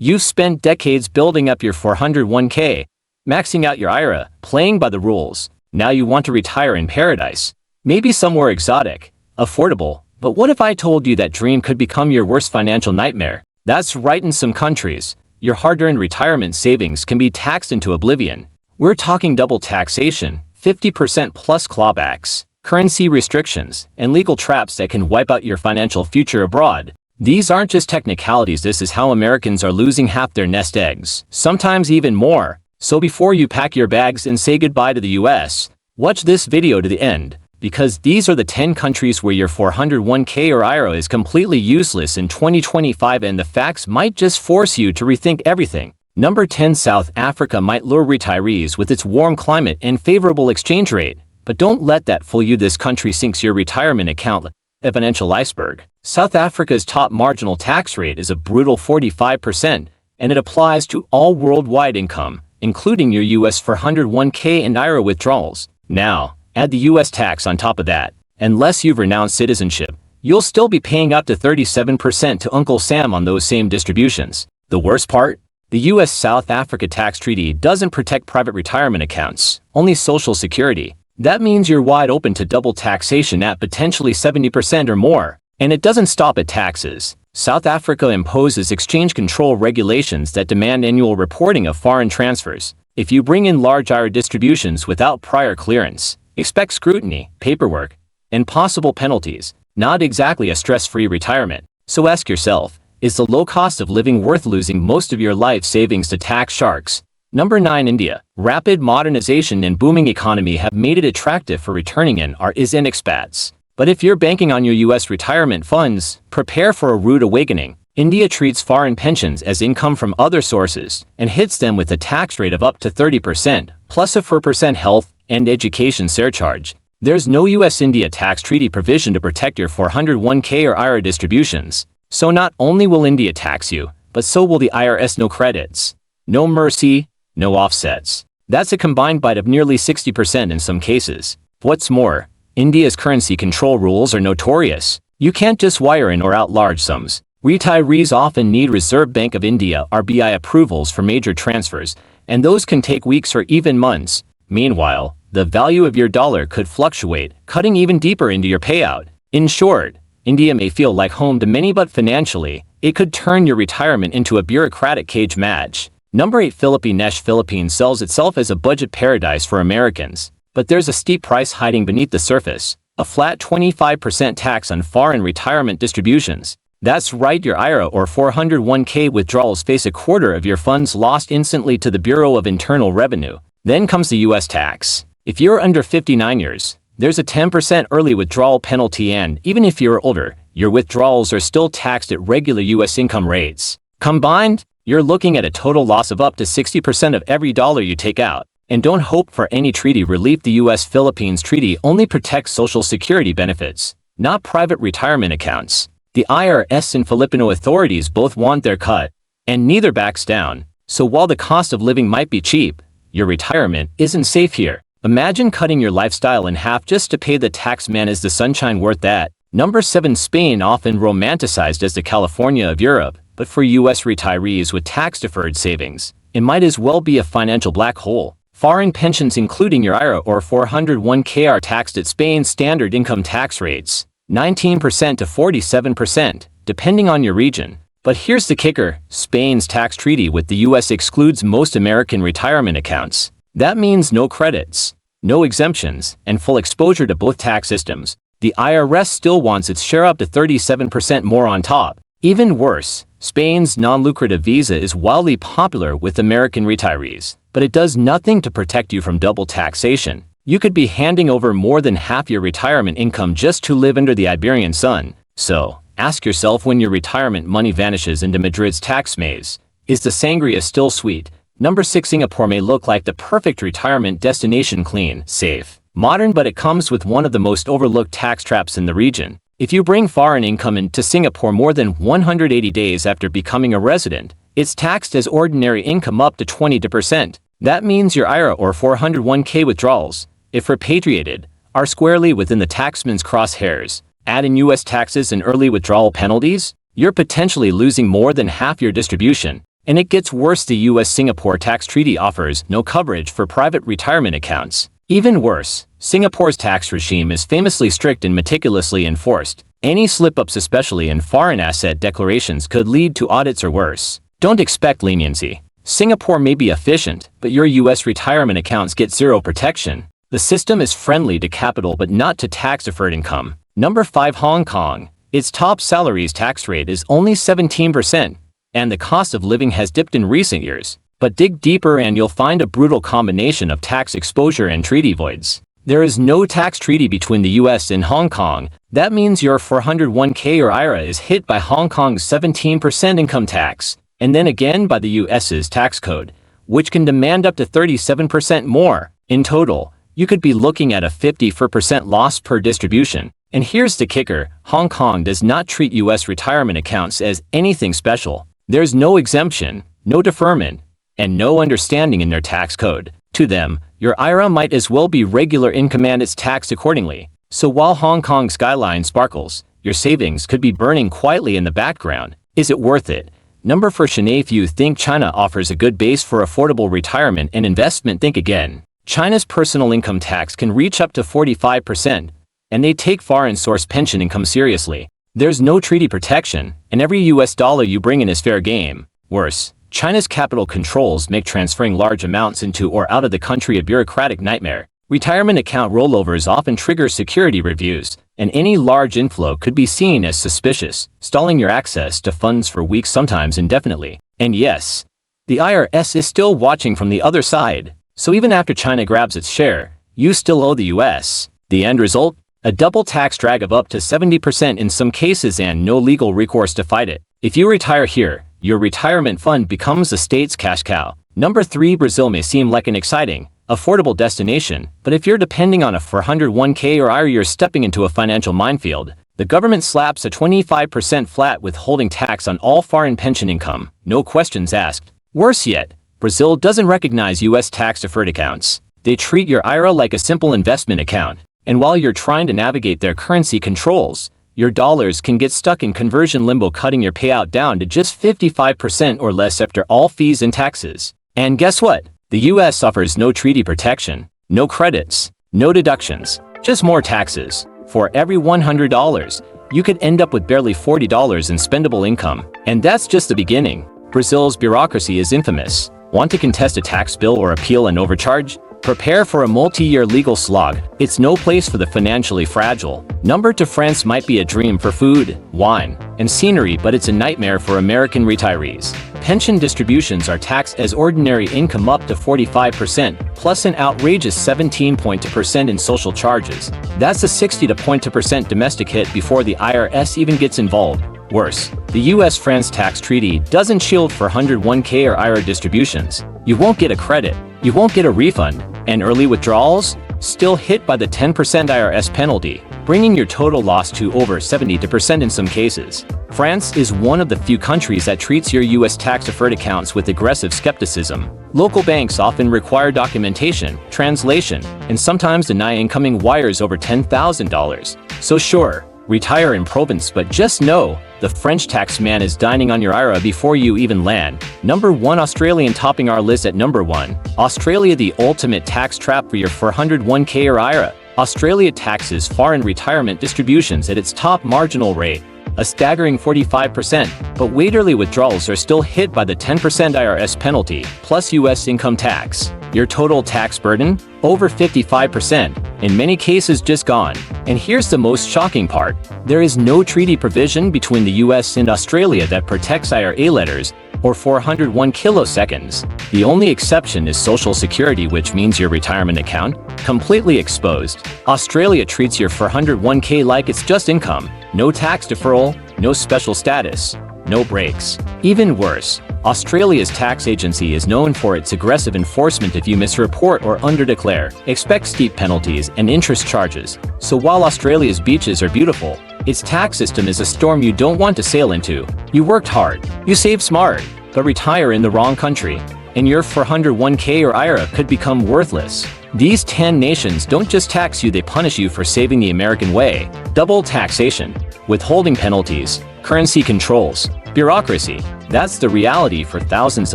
You've spent decades building up your 401k, maxing out your IRA, playing by the rules. Now you want to retire in paradise. Maybe somewhere exotic, affordable. But what if I told you that dream could become your worst financial nightmare? That's right, in some countries, your hard-earned retirement savings can be taxed into oblivion. We're talking double taxation, 50% plus clawbacks, currency restrictions, and legal traps that can wipe out your financial future abroad. These aren't just technicalities. This is how Americans are losing half their nest eggs, sometimes even more. So before you pack your bags and say goodbye to the US, watch this video to the end, because these are the 10 countries where your 401k or IRA is completely useless in 2025, and the facts might just force you to rethink everything. Number 10. South Africa might lure retirees with its warm climate and favorable exchange rate, but don't let that fool you. This country sinks your retirement account like a financial iceberg. South Africa's top marginal tax rate is a brutal 45%, and it applies to all worldwide income, including your US 401k and IRA withdrawals. Now, add the US tax on top of that. Unless you've renounced citizenship, you'll still be paying up to 37% to Uncle Sam on those same distributions. The worst part? The US-South Africa tax treaty doesn't protect private retirement accounts, only Social Security. That means you're wide open to double taxation at potentially 70% or more. And it doesn't stop at taxes. South Africa imposes exchange control regulations that demand annual reporting of foreign transfers. If you bring in large IRA distributions without prior clearance, expect scrutiny, paperwork, and possible penalties. Not exactly a stress-free retirement. So ask yourself, is the low cost of living worth losing most of your life savings to tax sharks? Number 9. India. Rapid modernization and booming economy have made it attractive for returning in expats. But if you're banking on your US retirement funds, prepare for a rude awakening. India treats foreign pensions as income from other sources and hits them with a tax rate of up to 30%, plus a 4% health and education surcharge. There's no US-India tax treaty provision to protect your 401k or IRA distributions. So not only will India tax you, but so will the IRS. No credits, no mercy, no offsets. That's a combined bite of nearly 60% in some cases. What's more, India's currency control rules are notorious. You can't just wire in or out large sums. Retirees often need Reserve Bank of India (RBI) approvals for major transfers, and those can take weeks or even months. Meanwhile, the value of your dollar could fluctuate, cutting even deeper into your payout. In short, India may feel like home to many, but financially, it could turn your retirement into a bureaucratic cage match. Number 8. Philippines sells itself as a budget paradise for Americans. But there's a steep price hiding beneath the surface, a flat 25% tax on foreign retirement distributions. That's right, your IRA or 401k withdrawals face a quarter of your funds lost instantly to the Bureau of Internal Revenue. Then comes the US tax. If you're under 59 years, there's a 10% early withdrawal penalty, and even if you're older, your withdrawals are still taxed at regular US income rates. Combined, you're looking at a total loss of up to 60% of every dollar you take out. And don't hope for any treaty relief. The US-Philippines treaty only protects Social Security benefits, not private retirement accounts. The IRS and Filipino authorities both want their cut, and neither backs down. So while the cost of living might be cheap, your retirement isn't safe here. Imagine cutting your lifestyle in half just to pay the tax man. Is the sunshine worth that? Number 7. Spain, often romanticized as the California of Europe, but for US retirees with tax-deferred savings, it might as well be a financial black hole. Foreign pensions, including your IRA or 401k, are taxed at Spain's standard income tax rates, 19% to 47%, depending on your region. But here's the kicker: Spain's tax treaty with the US excludes most American retirement accounts. That means no credits, no exemptions, and full exposure to both tax systems. The IRS still wants its share up to 37% more on top. Even worse, Spain's non-lucrative visa is wildly popular with American retirees, but it does nothing to protect you from double taxation. You could be handing over more than half your retirement income just to live under the Iberian sun. So, ask yourself, when your retirement money vanishes into Madrid's tax maze, is the sangria still sweet? Number 6. Singapore may look like the perfect retirement destination: clean, safe, modern, but it comes with one of the most overlooked tax traps in the region. If you bring foreign income into Singapore more than 180 days after becoming a resident, it's taxed as ordinary income up to 20%. That means your IRA or 401k withdrawals, if repatriated, are squarely within the taxman's crosshairs. Add in US taxes and early withdrawal penalties, you're potentially losing more than half your distribution. And it gets worse, the US-Singapore tax treaty offers no coverage for private retirement accounts. Even worse, Singapore's tax regime is famously strict and meticulously enforced. Any slip-ups, especially in foreign asset declarations, could lead to audits or worse. Don't expect leniency. Singapore may be efficient, but your US retirement accounts get zero protection. The system is friendly to capital but not to tax-deferred income. Number 5. Hong Kong. Its top salaries tax rate is only 17%, and the cost of living has dipped in recent years. But dig deeper and you'll find a brutal combination of tax exposure and treaty voids. There is no tax treaty between the US and Hong Kong. That means your 401k or IRA is hit by Hong Kong's 17% income tax, and then again by the US's tax code, which can demand up to 37% more. In total, you could be looking at a 54% loss per distribution. And here's the kicker, Hong Kong does not treat US retirement accounts as anything special. There's no exemption, no deferment, and no understanding in their tax code. To them, your IRA might as well be regular income and it's taxed accordingly. So while Hong Kong's skyline sparkles, your savings could be burning quietly in the background. Is it worth it? Number 4. If you think China offers a good base for affordable retirement and investment, think again. China's personal income tax can reach up to 45%, and they take foreign source pension income seriously. There's no treaty protection, and every US dollar you bring in is fair game. Worse, China's capital controls make transferring large amounts into or out of the country a bureaucratic nightmare. Retirement account rollovers often trigger security reviews, and any large inflow could be seen as suspicious, stalling your access to funds for weeks, sometimes indefinitely. And yes, the IRS is still watching from the other side, so even after China grabs its share, you still owe the US. The end result? A double tax drag of up to 70% in some cases and no legal recourse to fight it. If you retire here, your retirement fund becomes the state's cash cow. Number 3. Brazil may seem like an exciting, affordable destination, but if you're depending on a 401k or IRA, you're stepping into a financial minefield. The government slaps a 25% flat withholding tax on all foreign pension income, no questions asked. Worse yet, Brazil doesn't recognize US tax-deferred accounts. They treat your IRA like a simple investment account, and while you're trying to navigate their currency controls, your dollars can get stuck in conversion limbo, cutting your payout down to just 55% or less after all fees and taxes. And guess what? The US offers no treaty protection, no credits, no deductions, just more taxes. For every $100, you could end up with barely $40 in spendable income. And that's just the beginning. Brazil's bureaucracy is infamous. Want to contest a tax bill or appeal an overcharge? Prepare for a multi-year legal slog. It's no place for the financially fragile. Number 2. France might be a dream for food, wine, and scenery, but it's a nightmare for American retirees. Pension distributions are taxed as ordinary income up to 45%, plus an outrageous 17.2% in social charges. That's a 60.2% domestic hit before the IRS even gets involved. Worse, the US-France tax treaty doesn't shield for 401k or IRA distributions. You won't get a credit, you won't get a refund, and early withdrawals? Still hit by the 10% IRS penalty, bringing your total loss to over 70% in some cases. France is one of the few countries that treats your US tax-deferred accounts with aggressive skepticism. Local banks often require documentation, translation, and sometimes deny incoming wires over $10,000. So sure, retire in Provence, but just know, the French tax man is dining on your IRA before you even land. Number 1. Australian topping our list at number 1. Australia, the ultimate tax trap for your 401k or IRA. Australia taxes foreign retirement distributions at its top marginal rate, a staggering 45%, but wait, early withdrawals are still hit by the 10% IRS penalty, plus US income tax. Your total tax burden? Over 55%, in many cases just gone. And here's the most shocking part. There is no treaty provision between the US and Australia that protects IRA letters or 401 kiloseconds. The only exception is Social Security, which means your retirement account, completely exposed. Australia treats your 401k like it's just income. No tax deferral, no special status, no breaks. Even worse, Australia's tax agency is known for its aggressive enforcement if you misreport or underdeclare. Expect steep penalties and interest charges. So while Australia's beaches are beautiful, its tax system is a storm you don't want to sail into. You worked hard, you saved smart, but retire in the wrong country, and your 401k or IRA could become worthless. These 10 nations don't just tax you, they punish you for saving the American way. Double taxation, withholding penalties, currency controls, bureaucracy, That's the reality for thousands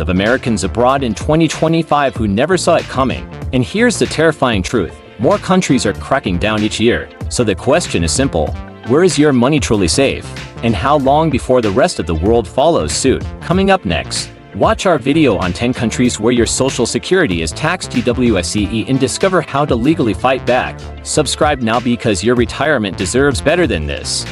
of Americans abroad in 2025 who never saw it coming. And here's the terrifying truth. More countries are cracking down each year. So the question is simple. Where is your money truly safe? And how long before the rest of the world follows suit? Coming up next. Watch our video on 10 countries where your social security is taxed USCE and discover how to legally fight back. Subscribe now because your retirement deserves better than this.